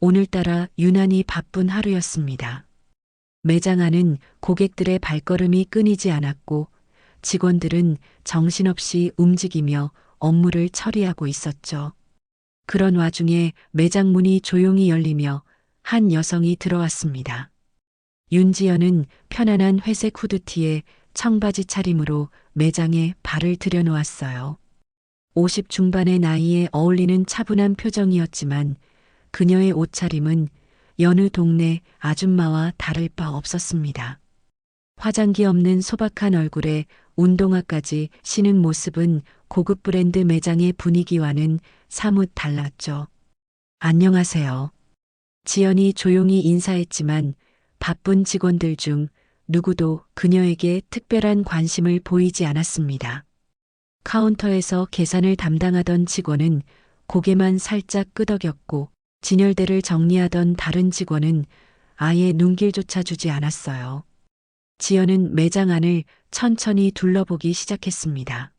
오늘따라 유난히 바쁜 하루였습니다. 매장 안은 고객들의 발걸음이 끊이지 않았고 직원들은 정신없이 움직이며 업무를 처리하고 있었죠. 그런 와중에 매장 문이 조용히 열리며 한 여성이 들어왔습니다. 윤지연은 편안한 회색 후드티에 청바지 차림으로 매장에 발을 들여놓았어요. 50 중반의 나이에 어울리는 차분한 표정이었지만 그녀의 옷차림은 여느 동네 아줌마와 다를 바 없었습니다. 화장기 없는 소박한 얼굴에 운동화까지 신은 모습은 고급 브랜드 매장의 분위기와는 사뭇 달랐죠. 안녕하세요. 지연이 조용히 인사했지만 바쁜 직원들 중 누구도 그녀에게 특별한 관심을 보이지 않았습니다. 카운터에서 계산을 담당하던 직원은 고개만 살짝 끄덕였고 진열대를 정리하던 다른 직원은 아예 눈길조차 주지 않았어요. 지연은 매장 안을 천천히 둘러보기 시작했습니다.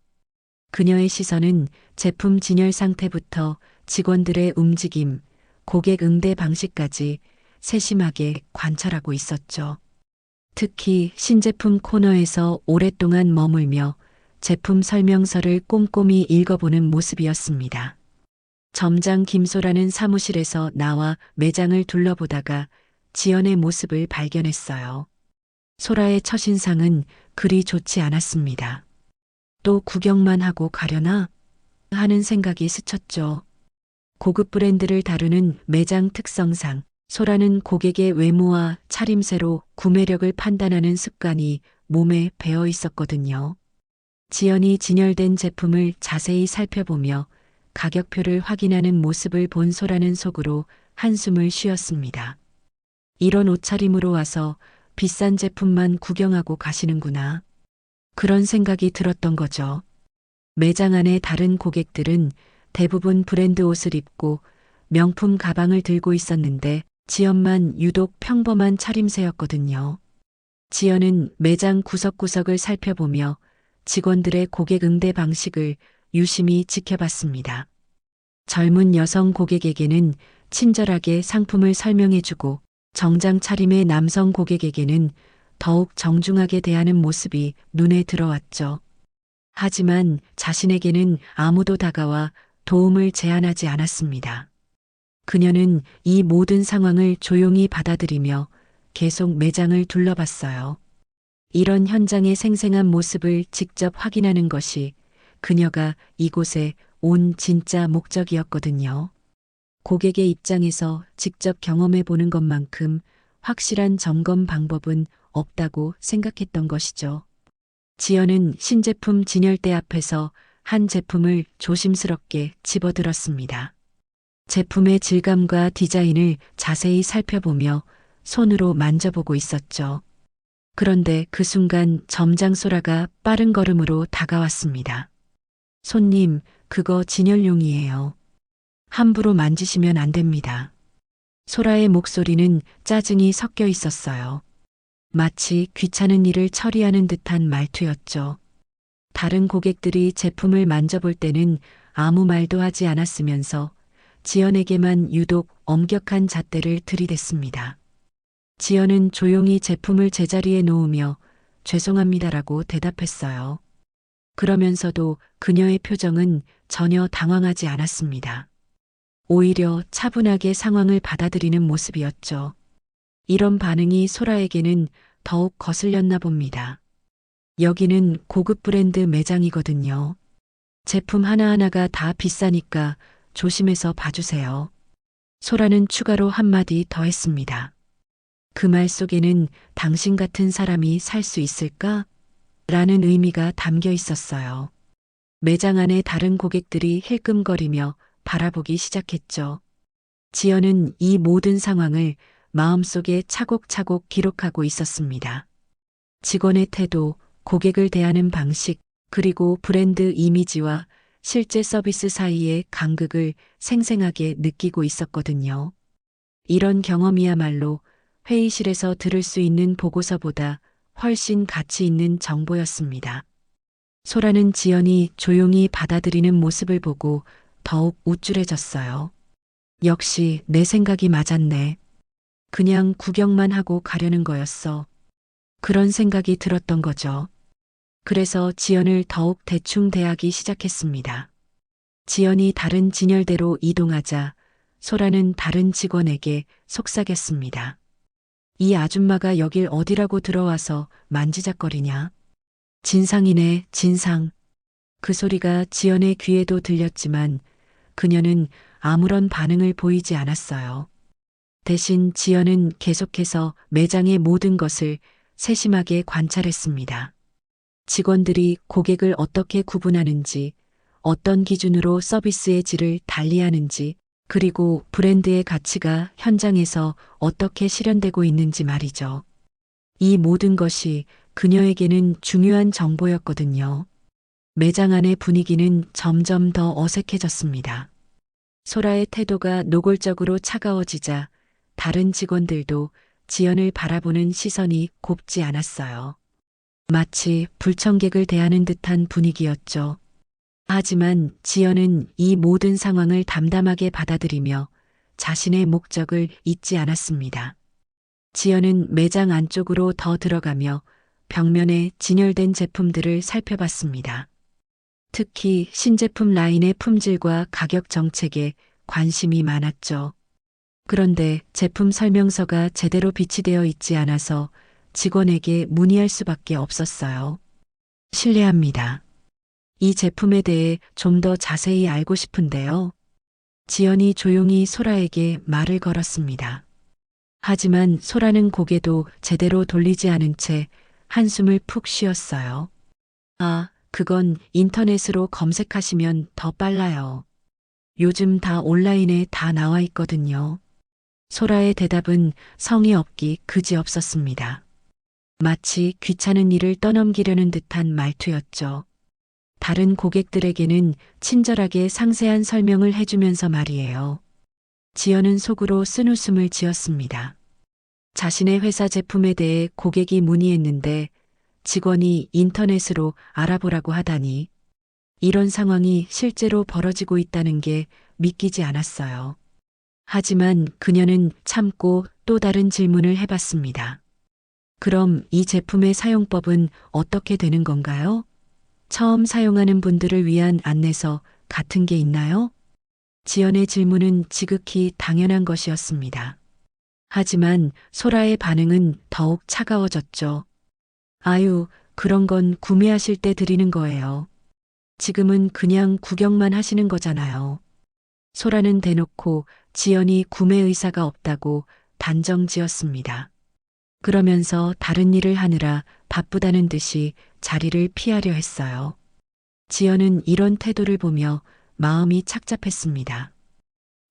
그녀의 시선은 제품 진열 상태부터 직원들의 움직임, 고객 응대 방식까지 세심하게 관찰하고 있었죠. 특히 신제품 코너에서 오랫동안 머물며 제품 설명서를 꼼꼼히 읽어보는 모습이었습니다. 점장 김소라는 사무실에서 나와 매장을 둘러보다가 지연의 모습을 발견했어요. 소라의 첫인상은 그리 좋지 않았습니다. 또 구경만 하고 가려나? 하는 생각이 스쳤죠. 고급 브랜드를 다루는 매장 특성상 소라는 고객의 외모와 차림새로 구매력을 판단하는 습관이 몸에 배어 있었거든요. 지연이 진열된 제품을 자세히 살펴보며 가격표를 확인하는 모습을 본 소라는 속으로 한숨을 쉬었습니다. 이런 옷차림으로 와서 비싼 제품만 구경하고 가시는구나. 그런 생각이 들었던 거죠. 매장 안의 다른 고객들은 대부분 브랜드 옷을 입고 명품 가방을 들고 있었는데 지연만 유독 평범한 차림새였거든요. 지연은 매장 구석구석을 살펴보며 직원들의 고객 응대 방식을 유심히 지켜봤습니다. 젊은 여성 고객에게는 친절하게 상품을 설명해주고 정장 차림의 남성 고객에게는 더욱 정중하게 대하는 모습이 눈에 들어왔죠. 하지만 자신에게는 아무도 다가와 도움을 제안하지 않았습니다. 그녀는 이 모든 상황을 조용히 받아들이며 계속 매장을 둘러봤어요. 이런 현장의 생생한 모습을 직접 확인하는 것이 그녀가 이곳에 온 진짜 목적이었거든요. 고객의 입장에서 직접 경험해 보는 것만큼 확실한 점검 방법은 없다고 생각했던 것이죠. 지연은 신제품 진열대 앞에서 한 제품을 조심스럽게 집어들었습니다. 제품의 질감과 디자인을 자세히 살펴보며 손으로 만져보고 있었죠. 그런데 그 순간 점장 소라가 빠른 걸음으로 다가왔습니다. 손님, 그거 진열용이에요. 함부로 만지시면 안 됩니다. 소라의 목소리는 짜증이 섞여 있었어요. 마치 귀찮은 일을 처리하는 듯한 말투였죠. 다른 고객들이 제품을 만져볼 때는 아무 말도 하지 않았으면서 지연에게만 유독 엄격한 잣대를 들이댔습니다. 지연은 조용히 제품을 제자리에 놓으며 죄송합니다라고 대답했어요. 그러면서도 그녀의 표정은 전혀 당황하지 않았습니다. 오히려 차분하게 상황을 받아들이는 모습이었죠. 이런 반응이 소라에게는 더욱 거슬렸나 봅니다. 여기는 고급 브랜드 매장이거든요. 제품 하나하나가 다 비싸니까 조심해서 봐주세요. 소라는 추가로 한마디 더 했습니다. 그 말 속에는 당신 같은 사람이 살 수 있을까? 라는 의미가 담겨 있었어요. 매장 안에 다른 고객들이 힐끔거리며 바라보기 시작했죠. 지연은 이 모든 상황을 마음속에 차곡차곡 기록하고 있었습니다. 직원의 태도, 고객을 대하는 방식, 그리고 브랜드 이미지와 실제 서비스 사이의 간극을 생생하게 느끼고 있었거든요. 이런 경험이야말로 회의실에서 들을 수 있는 보고서보다 훨씬 가치 있는 정보였습니다. 소라는 지연이 조용히 받아들이는 모습을 보고 더욱 우쭐해졌어요. 역시 내 생각이 맞았네. 그냥 구경만 하고 가려는 거였어. 그런 생각이 들었던 거죠. 그래서 지연을 더욱 대충 대하기 시작했습니다. 지연이 다른 진열대로 이동하자 소라는 다른 직원에게 속삭였습니다. 이 아줌마가 여길 어디라고 들어와서 만지작거리냐? 진상이네, 진상. 그 소리가 지연의 귀에도 들렸지만 그녀는 아무런 반응을 보이지 않았어요. 대신 지연은 계속해서 매장의 모든 것을 세심하게 관찰했습니다. 직원들이 고객을 어떻게 구분하는지, 어떤 기준으로 서비스의 질을 달리하는지, 그리고 브랜드의 가치가 현장에서 어떻게 실현되고 있는지 말이죠. 이 모든 것이 그녀에게는 중요한 정보였거든요. 매장 안의 분위기는 점점 더 어색해졌습니다. 소라의 태도가 노골적으로 차가워지자 다른 직원들도 지연을 바라보는 시선이 곱지 않았어요. 마치 불청객을 대하는 듯한 분위기였죠. 하지만 지연은 이 모든 상황을 담담하게 받아들이며 자신의 목적을 잊지 않았습니다. 지연은 매장 안쪽으로 더 들어가며 벽면에 진열된 제품들을 살펴봤습니다. 특히 신제품 라인의 품질과 가격 정책에 관심이 많았죠. 그런데 제품 설명서가 제대로 비치되어 있지 않아서 직원에게 문의할 수밖에 없었어요. 실례합니다. 이 제품에 대해 좀 더 자세히 알고 싶은데요. 지연이 조용히 소라에게 말을 걸었습니다. 하지만 소라는 고개도 제대로 돌리지 않은 채 한숨을 푹 쉬었어요. 아, 그건 인터넷으로 검색하시면 더 빨라요. 요즘 다 온라인에 다 나와 있거든요. 소라의 대답은 성의 없기 그지없었습니다. 마치 귀찮은 일을 떠넘기려는 듯한 말투였죠. 다른 고객들에게는 친절하게 상세한 설명을 해주면서 말이에요. 지연은 속으로 쓴웃음을 지었습니다. 자신의 회사 제품에 대해 고객이 문의했는데 직원이 인터넷으로 알아보라고 하다니 이런 상황이 실제로 벌어지고 있다는 게 믿기지 않았어요. 하지만 그녀는 참고 또 다른 질문을 해봤습니다. 그럼 이 제품의 사용법은 어떻게 되는 건가요? 처음 사용하는 분들을 위한 안내서 같은 게 있나요? 지연의 질문은 지극히 당연한 것이었습니다. 하지만 소라의 반응은 더욱 차가워졌죠. 아유, 그런 건 구매하실 때 드리는 거예요. 지금은 그냥 구경만 하시는 거잖아요. 소라는 대놓고 지연이 구매 의사가 없다고 단정 지었습니다. 그러면서 다른 일을 하느라 바쁘다는 듯이 자리를 피하려 했어요. 지연은 이런 태도를 보며 마음이 착잡했습니다.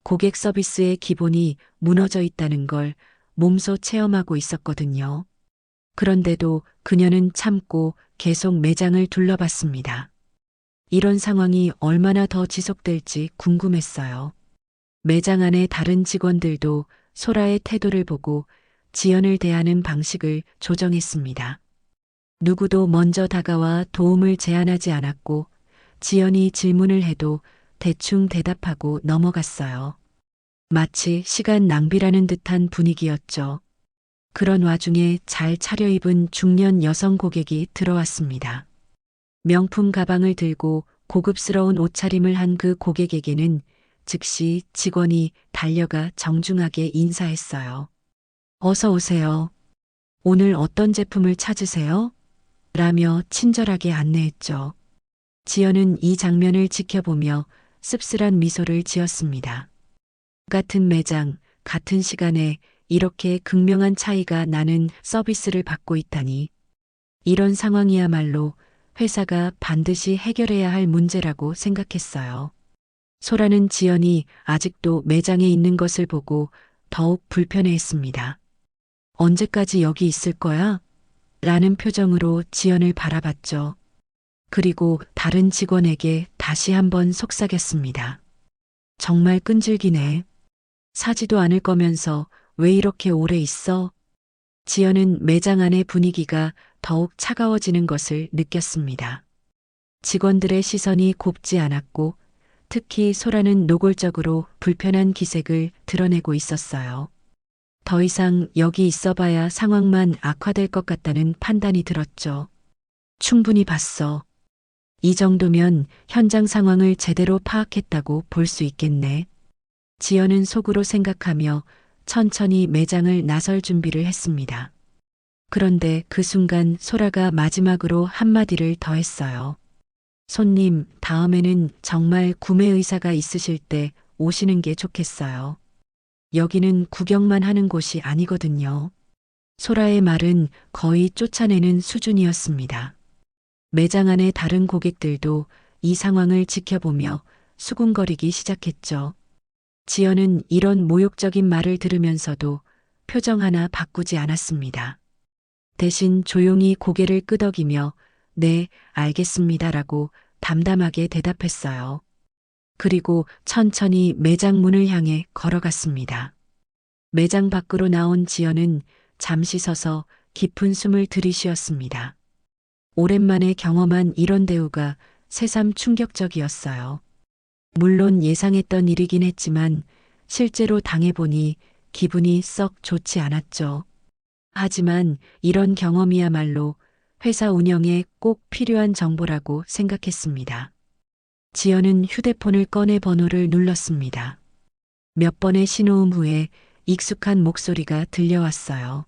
고객 서비스의 기본이 무너져 있다는 걸 몸소 체험하고 있었거든요. 그런데도 그녀는 참고 계속 매장을 둘러봤습니다. 이런 상황이 얼마나 더 지속될지 궁금했어요. 매장 안의 다른 직원들도 소라의 태도를 보고 지연을 대하는 방식을 조정했습니다. 누구도 먼저 다가와 도움을 제안하지 않았고 지연이 질문을 해도 대충 대답하고 넘어갔어요. 마치 시간 낭비라는 듯한 분위기였죠. 그런 와중에 잘 차려입은 중년 여성 고객이 들어왔습니다. 명품 가방을 들고 고급스러운 옷차림을 한 그 고객에게는 즉시 직원이 달려가 정중하게 인사했어요. 어서 오세요. 오늘 어떤 제품을 찾으세요? 라며 친절하게 안내했죠. 지연은 이 장면을 지켜보며 씁쓸한 미소를 지었습니다. 같은 매장, 같은 시간에 이렇게 극명한 차이가 나는 서비스를 받고 있다니. 이런 상황이야말로 회사가 반드시 해결해야 할 문제라고 생각했어요. 소라는 지연이 아직도 매장에 있는 것을 보고 더욱 불편해했습니다. 언제까지 여기 있을 거야? 라는 표정으로 지연을 바라봤죠. 그리고 다른 직원에게 다시 한번 속삭였습니다. 정말 끈질기네. 사지도 않을 거면서 왜 이렇게 오래 있어? 지연은 매장 안의 분위기가 더욱 차가워지는 것을 느꼈습니다. 직원들의 시선이 곱지 않았고 특히 소라는 노골적으로 불편한 기색을 드러내고 있었어요. 더 이상 여기 있어봐야 상황만 악화될 것 같다는 판단이 들었죠. 충분히 봤어. 이 정도면 현장 상황을 제대로 파악했다고 볼 수 있겠네. 지연은 속으로 생각하며 천천히 매장을 나설 준비를 했습니다. 그런데 그 순간 소라가 마지막으로 한마디를 더 했어요. 손님, 다음에는 정말 구매 의사가 있으실 때 오시는 게 좋겠어요. 여기는 구경만 하는 곳이 아니거든요. 소라의 말은 거의 쫓아내는 수준이었습니다. 매장 안의 다른 고객들도 이 상황을 지켜보며 수군거리기 시작했죠. 지연은 이런 모욕적인 말을 들으면서도 표정 하나 바꾸지 않았습니다. 대신 조용히 고개를 끄덕이며 네, 알겠습니다라고 담담하게 대답했어요. 그리고 천천히 매장 문을 향해 걸어갔습니다. 매장 밖으로 나온 지연은 잠시 서서 깊은 숨을 들이쉬었습니다. 오랜만에 경험한 이런 대우가 새삼 충격적이었어요. 물론 예상했던 일이긴 했지만 실제로 당해보니 기분이 썩 좋지 않았죠. 하지만 이런 경험이야말로 회사 운영에 꼭 필요한 정보라고 생각했습니다. 지연은 휴대폰을 꺼내 번호를 눌렀습니다. 몇 번의 신호음 후에 익숙한 목소리가 들려왔어요.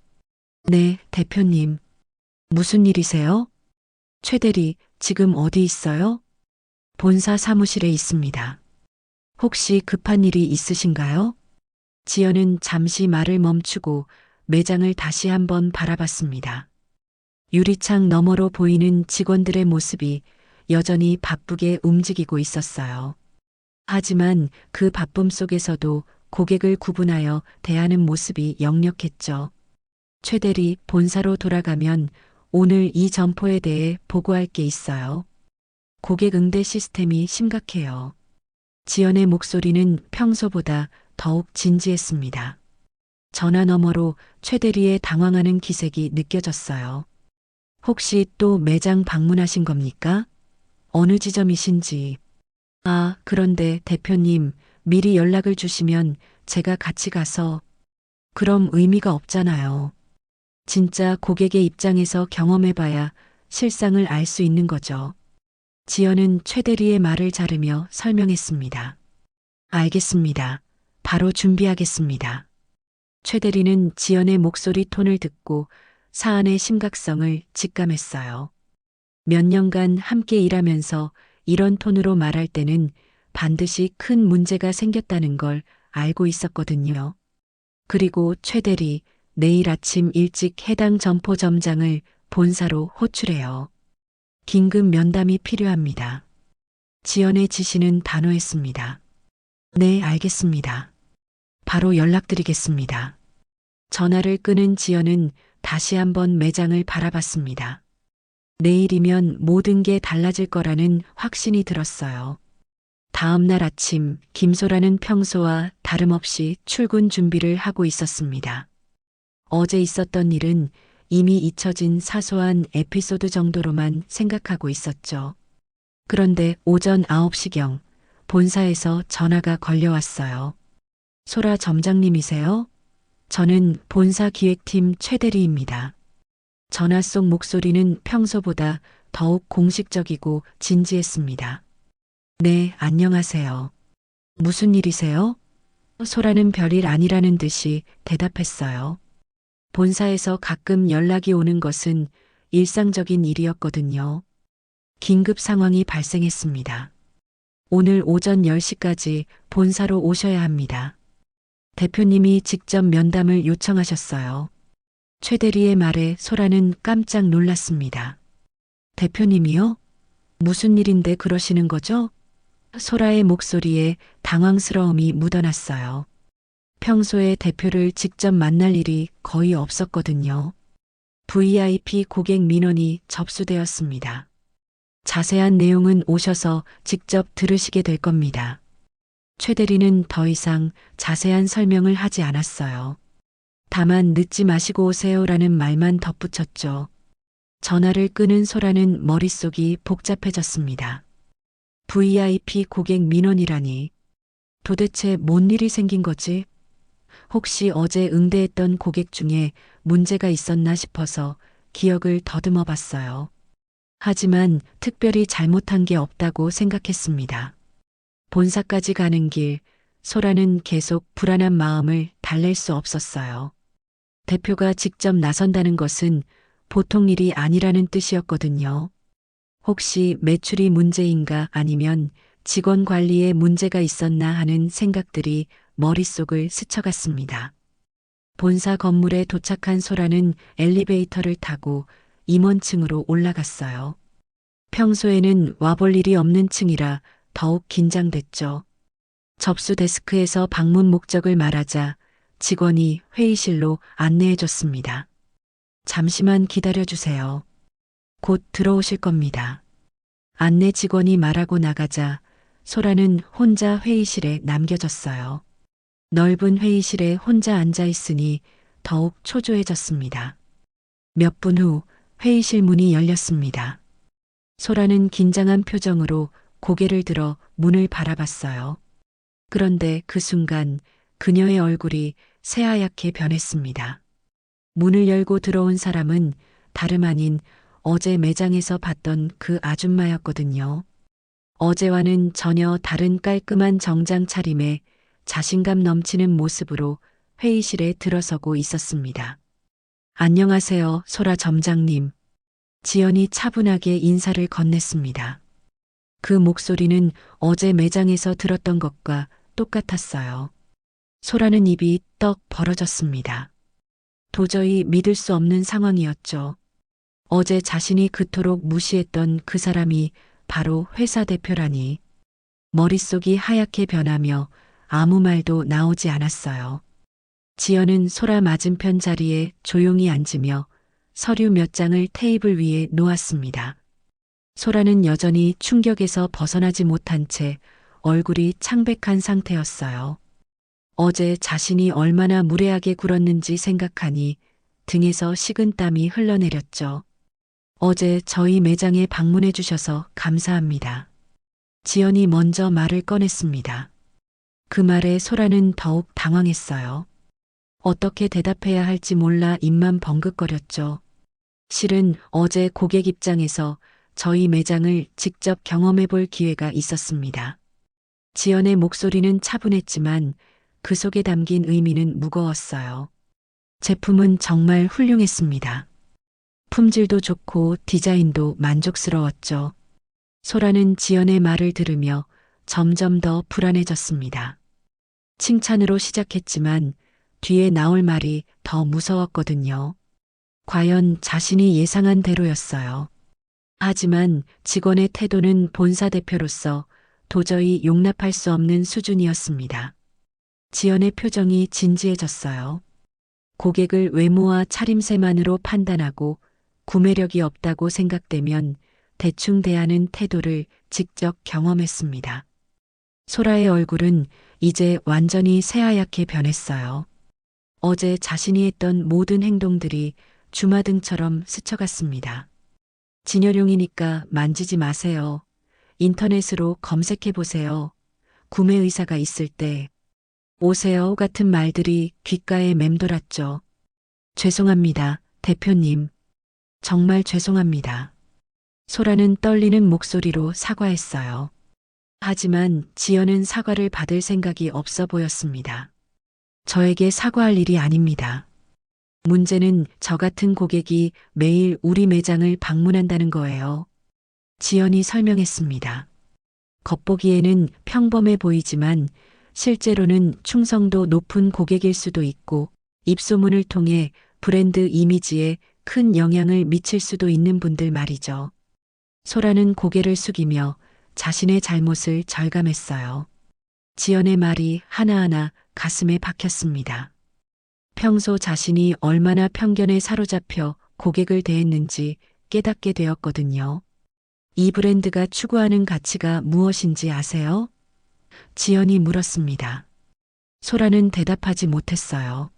네, 대표님. 무슨 일이세요? 최 대리, 지금 어디 있어요? 본사 사무실에 있습니다. 혹시 급한 일이 있으신가요? 지연은 잠시 말을 멈추고 매장을 다시 한번 바라봤습니다. 유리창 너머로 보이는 직원들의 모습이 여전히 바쁘게 움직이고 있었어요. 하지만 그 바쁨 속에서도 고객을 구분하여 대하는 모습이 역력했죠. 최 대리, 본사로 돌아가면 오늘 이 점포에 대해 보고할 게 있어요. 고객 응대 시스템이 심각해요. 지연의 목소리는 평소보다 더욱 진지했습니다. 전화 너머로 최 대리의 당황하는 기색이 느껴졌어요. 혹시 또 매장 방문하신 겁니까? 어느 지점이신지. 아, 그런데 대표님, 미리 연락을 주시면 제가 같이 가서. 그럼 의미가 없잖아요. 진짜 고객의 입장에서 경험해봐야 실상을 알 수 있는 거죠. 지연은 최 대리의 말을 자르며 설명했습니다. 알겠습니다. 바로 준비하겠습니다. 최 대리는 지연의 목소리 톤을 듣고 사안의 심각성을 직감했어요. 몇 년간 함께 일하면서 이런 톤으로 말할 때는 반드시 큰 문제가 생겼다는 걸 알고 있었거든요. 그리고 최 대리, 내일 아침 일찍 해당 점포 점장을 본사로 호출해요. 긴급 면담이 필요합니다. 지연의 지시는 단호했습니다. 네, 알겠습니다. 바로 연락드리겠습니다. 전화를 끊은 지연은 다시 한번 매장을 바라봤습니다. 내일이면 모든 게 달라질 거라는 확신이 들었어요. 다음 날 아침 김소라는 평소와 다름없이 출근 준비를 하고 있었습니다. 어제 있었던 일은 이미 잊혀진 사소한 에피소드 정도로만 생각하고 있었죠. 그런데 오전 9시경 본사에서 전화가 걸려왔어요. 소라 점장님이세요? 저는 본사 기획팀 최 대리입니다. 전화 속 목소리는 평소보다 더욱 공식적이고 진지했습니다. 네, 안녕하세요. 무슨 일이세요? 소라는 별일 아니라는 듯이 대답했어요. 본사에서 가끔 연락이 오는 것은 일상적인 일이었거든요. 긴급 상황이 발생했습니다. 오늘 오전 10시까지 본사로 오셔야 합니다. 대표님이 직접 면담을 요청하셨어요. 최 대리의 말에 소라는 깜짝 놀랐습니다. 대표님이요? 무슨 일인데 그러시는 거죠? 소라의 목소리에 당황스러움이 묻어났어요. 평소에 대표를 직접 만날 일이 거의 없었거든요. VIP 고객 민원이 접수되었습니다. 자세한 내용은 오셔서 직접 들으시게 될 겁니다. 최 대리는 더 이상 자세한 설명을 하지 않았어요. 다만 늦지 마시고 오세요라는 말만 덧붙였죠. 전화를 끄는 소라는 머릿속이 복잡해졌습니다. VIP 고객 민원이라니. 도대체 뭔 일이 생긴 거지? 혹시 어제 응대했던 고객 중에 문제가 있었나 싶어서 기억을 더듬어 봤어요. 하지만 특별히 잘못한 게 없다고 생각했습니다. 본사까지 가는 길, 소라는 계속 불안한 마음을 달랠 수 없었어요. 대표가 직접 나선다는 것은 보통 일이 아니라는 뜻이었거든요. 혹시 매출이 문제인가 아니면 직원 관리에 문제가 있었나 하는 생각들이 머릿속을 스쳐갔습니다. 본사 건물에 도착한 소라는 엘리베이터를 타고 임원층으로 올라갔어요. 평소에는 와볼 일이 없는 층이라 더욱 긴장됐죠. 접수 데스크에서 방문 목적을 말하자 직원이 회의실로 안내해 줬습니다. 잠시만 기다려 주세요. 곧 들어오실 겁니다. 안내 직원이 말하고 나가자 소라는 혼자 회의실에 남겨졌어요. 넓은 회의실에 혼자 앉아 있으니 더욱 초조해졌습니다. 몇 분 후 회의실 문이 열렸습니다. 소라는 긴장한 표정으로 고개를 들어 문을 바라봤어요. 그런데 그 순간 그녀의 얼굴이 새하얗게 변했습니다. 문을 열고 들어온 사람은 다름 아닌 어제 매장에서 봤던 그 아줌마였거든요. 어제와는 전혀 다른 깔끔한 정장 차림에 자신감 넘치는 모습으로 회의실에 들어서고 있었습니다. 안녕하세요, 소라 점장님. 지연이 차분하게 인사를 건넸습니다. 그 목소리는 어제 매장에서 들었던 것과 똑같았어요. 소라는 입이 떡 벌어졌습니다. 도저히 믿을 수 없는 상황이었죠. 어제 자신이 그토록 무시했던 그 사람이 바로 회사 대표라니. 머릿속이 하얗게 변하며 아무 말도 나오지 않았어요. 지연은 소라 맞은편 자리에 조용히 앉으며 서류 몇 장을 테이블 위에 놓았습니다. 소라는 여전히 충격에서 벗어나지 못한 채 얼굴이 창백한 상태였어요. 어제 자신이 얼마나 무례하게 굴었는지 생각하니 등에서 식은땀이 흘러내렸죠. 어제 저희 매장에 방문해 주셔서 감사합니다. 지연이 먼저 말을 꺼냈습니다. 그 말에 소라는 더욱 당황했어요. 어떻게 대답해야 할지 몰라 입만 벙긋거렸죠. 실은 어제 고객 입장에서 저희 매장을 직접 경험해 볼 기회가 있었습니다. 지연의 목소리는 차분했지만 그 속에 담긴 의미는 무거웠어요. 제품은 정말 훌륭했습니다. 품질도 좋고 디자인도 만족스러웠죠. 소라는 지연의 말을 들으며 점점 더 불안해졌습니다. 칭찬으로 시작했지만 뒤에 나올 말이 더 무서웠거든요. 과연 자신이 예상한 대로였어요. 하지만 직원의 태도는 본사 대표로서 도저히 용납할 수 없는 수준이었습니다. 지연의 표정이 진지해졌어요. 고객을 외모와 차림새만으로 판단하고 구매력이 없다고 생각되면 대충 대하는 태도를 직접 경험했습니다. 소라의 얼굴은 이제 완전히 새하얗게 변했어요. 어제 자신이 했던 모든 행동들이 주마등처럼 스쳐갔습니다. 진열용이니까 만지지 마세요. 인터넷으로 검색해 보세요. 구매 의사가 있을 때 오세요 같은 말들이 귓가에 맴돌았죠. 죄송합니다, 대표님. 정말 죄송합니다. 소라는 떨리는 목소리로 사과했어요. 하지만 지연은 사과를 받을 생각이 없어 보였습니다. 저에게 사과할 일이 아닙니다. 문제는 저 같은 고객이 매일 우리 매장을 방문한다는 거예요. 지연이 설명했습니다. 겉보기에는 평범해 보이지만 실제로는 충성도 높은 고객일 수도 있고 입소문을 통해 브랜드 이미지에 큰 영향을 미칠 수도 있는 분들 말이죠. 소라는 고개를 숙이며 자신의 잘못을 절감했어요. 지연의 말이 하나하나 가슴에 박혔습니다. 평소 자신이 얼마나 편견에 사로잡혀 고객을 대했는지 깨닫게 되었거든요. 이 브랜드가 추구하는 가치가 무엇인지 아세요? 지연이 물었습니다. 소라는 대답하지 못했어요.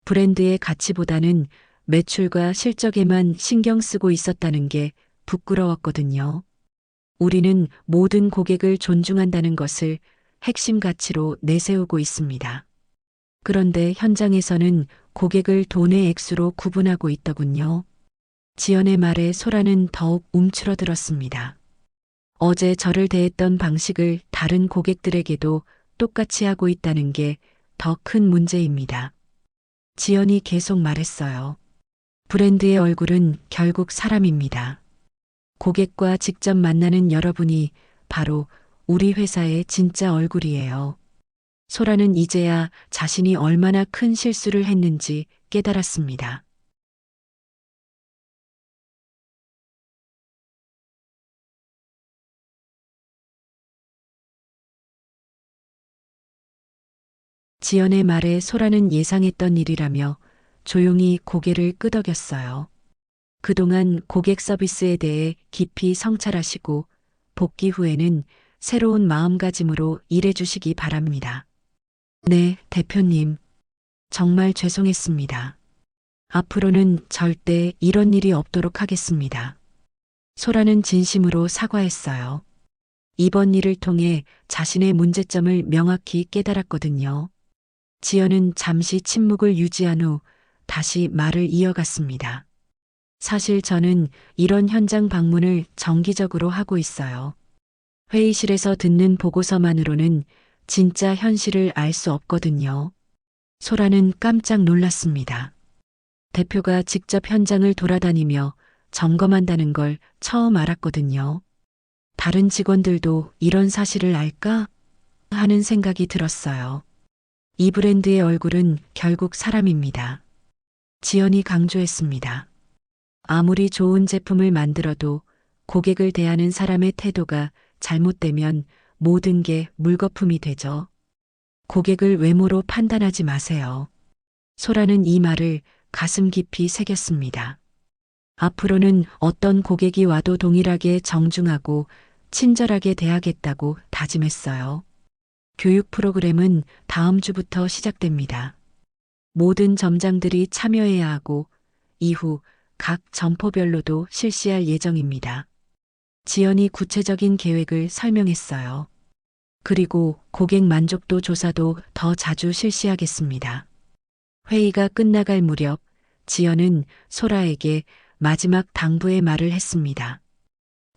브랜드의 가치보다는 매출과 실적에만 신경 쓰고 있었다는 게 부끄러웠거든요. 우리는 모든 고객을 존중한다는 것을 핵심 가치로 내세우고 있습니다. 그런데 현장에서는 고객을 돈의 액수로 구분하고 있더군요. 지연의 말에 소라는 더욱 움츠러들었습니다. 어제 저를 대했던 방식을 다른 고객들에게도 똑같이 하고 있다는 게 더 큰 문제입니다. 지연이 계속 말했어요. 브랜드의 얼굴은 결국 사람입니다. 고객과 직접 만나는 여러분이 바로 우리 회사의 진짜 얼굴이에요. 소라는 이제야 자신이 얼마나 큰 실수를 했는지 깨달았습니다. 지연의 말에 소라는 예상했던 일이라며 조용히 고개를 끄덕였어요. 그동안 고객 서비스에 대해 깊이 성찰하시고 복귀 후에는 새로운 마음가짐으로 일해주시기 바랍니다. 네, 대표님. 정말 죄송했습니다. 앞으로는 절대 이런 일이 없도록 하겠습니다. 소라는 진심으로 사과했어요. 이번 일을 통해 자신의 문제점을 명확히 깨달았거든요. 지연은 잠시 침묵을 유지한 후 다시 말을 이어갔습니다. 사실 저는 이런 현장 방문을 정기적으로 하고 있어요. 회의실에서 듣는 보고서만으로는 진짜 현실을 알 수 없거든요. 소라는 깜짝 놀랐습니다. 대표가 직접 현장을 돌아다니며 점검한다는 걸 처음 알았거든요. 다른 직원들도 이런 사실을 알까 하는 생각이 들었어요. 이 브랜드의 얼굴은 결국 사람입니다. 지연이 강조했습니다. 아무리 좋은 제품을 만들어도 고객을 대하는 사람의 태도가 잘못되면 모든 게 물거품이 되죠. 고객을 외모로 판단하지 마세요. 소라는 이 말을 가슴 깊이 새겼습니다. 앞으로는 어떤 고객이 와도 동일하게 정중하고 친절하게 대하겠다고 다짐했어요. 교육 프로그램은 다음 주부터 시작됩니다. 모든 점장들이 참여해야 하고 이후 각 점포별로도 실시할 예정입니다. 지연이 구체적인 계획을 설명했어요. 그리고 고객 만족도 조사도 더 자주 실시하겠습니다. 회의가 끝나갈 무렵 지연은 소라에게 마지막 당부의 말을 했습니다.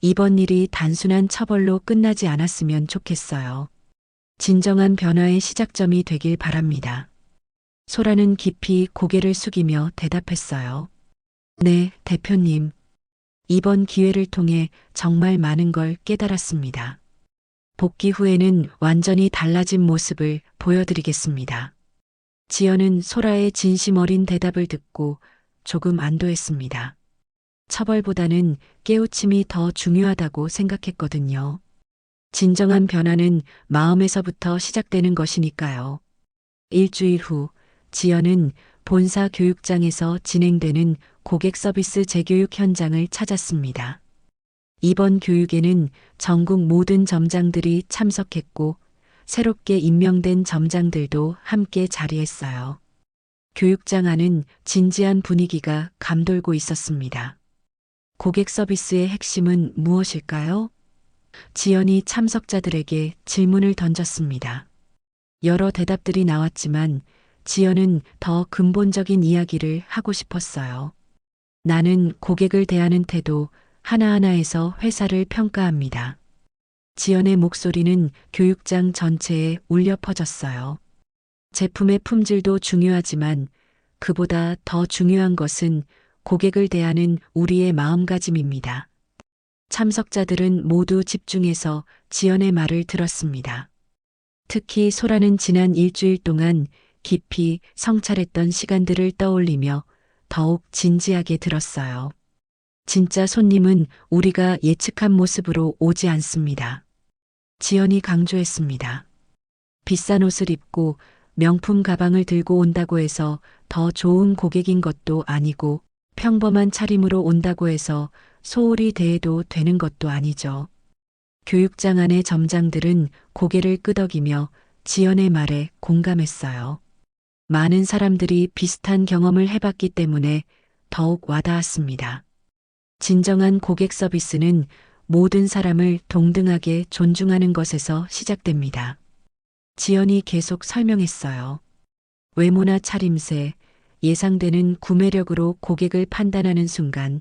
이번 일이 단순한 처벌로 끝나지 않았으면 좋겠어요. 진정한 변화의 시작점이 되길 바랍니다. 소라는 깊이 고개를 숙이며 대답했어요. 네, 대표님. 이번 기회를 통해 정말 많은 걸 깨달았습니다. 복귀 후에는 완전히 달라진 모습을 보여드리겠습니다. 지연은 소라의 진심 어린 대답을 듣고 조금 안도했습니다. 처벌보다는 깨우침이 더 중요하다고 생각했거든요. 진정한 변화는 마음에서부터 시작되는 것이니까요. 일주일 후 지연은 본사 교육장에서 진행되는 고객 서비스 재교육 현장을 찾았습니다. 이번 교육에는 전국 모든 점장들이 참석했고 새롭게 임명된 점장들도 함께 자리했어요. 교육장 안은 진지한 분위기가 감돌고 있었습니다. 고객 서비스의 핵심은 무엇일까요? 지연이 참석자들에게 질문을 던졌습니다. 여러 대답들이 나왔지만 지연은 더 근본적인 이야기를 하고 싶었어요. 나는 고객을 대하는 태도 하나하나에서 회사를 평가합니다. 지연의 목소리는 교육장 전체에 울려 퍼졌어요. 제품의 품질도 중요하지만 그보다 더 중요한 것은 고객을 대하는 우리의 마음가짐입니다. 참석자들은 모두 집중해서 지연의 말을 들었습니다. 특히 소라는 지난 일주일 동안 깊이 성찰했던 시간들을 떠올리며 더욱 진지하게 들었어요. 진짜 손님은 우리가 예측한 모습으로 오지 않습니다. 지연이 강조했습니다. 비싼 옷을 입고 명품 가방을 들고 온다고 해서 더 좋은 고객인 것도 아니고 평범한 차림으로 온다고 해서 소홀히 대해도 되는 것도 아니죠. 교육장 안의 점장들은 고개를 끄덕이며 지연의 말에 공감했어요. 많은 사람들이 비슷한 경험을 해봤기 때문에 더욱 와닿았습니다. 진정한 고객 서비스는 모든 사람을 동등하게 존중하는 것에서 시작됩니다. 지연이 계속 설명했어요. 외모나 차림새, 예상되는 구매력으로 고객을 판단하는 순간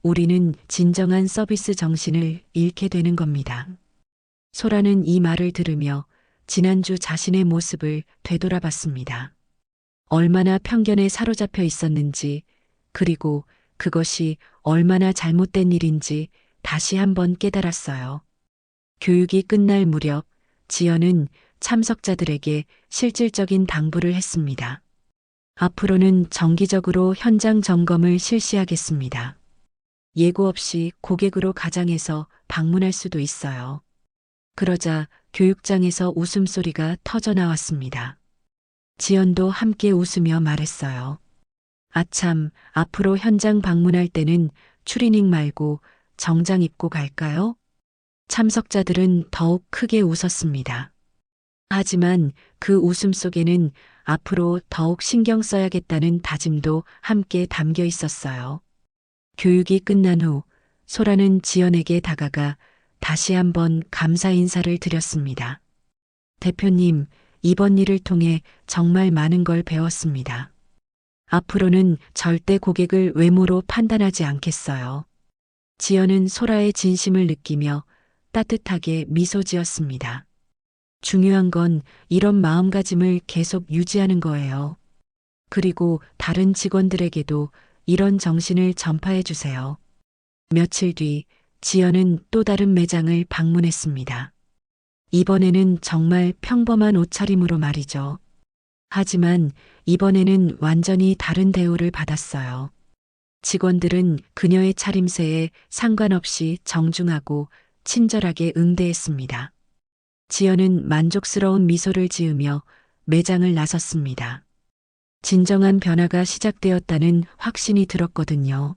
우리는 진정한 서비스 정신을 잃게 되는 겁니다. 소라는 이 말을 들으며 지난주 자신의 모습을 되돌아봤습니다. 얼마나 편견에 사로잡혀 있었는지, 그리고 그것이 얼마나 잘못된 일인지 다시 한번 깨달았어요. 교육이 끝날 무렵 지연은 참석자들에게 실질적인 당부를 했습니다. 앞으로는 정기적으로 현장 점검을 실시하겠습니다. 예고 없이 고객으로 가장해서 방문할 수도 있어요. 그러자 교육장에서 웃음소리가 터져 나왔습니다. 지연도 함께 웃으며 말했어요. 아참, 앞으로 현장 방문할 때는 추리닝 말고 정장 입고 갈까요? 참석자들은 더욱 크게 웃었습니다. 하지만 그 웃음 속에는 앞으로 더욱 신경 써야겠다는 다짐도 함께 담겨 있었어요. 교육이 끝난 후 소라는 지연에게 다가가 다시 한번 감사 인사를 드렸습니다. 대표님, 이번 일을 통해 정말 많은 걸 배웠습니다. 앞으로는 절대 고객을 외모로 판단하지 않겠어요. 지연은 소라의 진심을 느끼며 따뜻하게 미소 지었습니다. 중요한 건 이런 마음가짐을 계속 유지하는 거예요. 그리고 다른 직원들에게도 이런 정신을 전파해 주세요. 며칠 뒤 지연은 또 다른 매장을 방문했습니다. 이번에는 정말 평범한 옷차림으로 말이죠. 하지만 이번에는 완전히 다른 대우를 받았어요. 직원들은 그녀의 차림새에 상관없이 정중하고 친절하게 응대했습니다. 지연은 만족스러운 미소를 지으며 매장을 나섰습니다. 진정한 변화가 시작되었다는 확신이 들었거든요.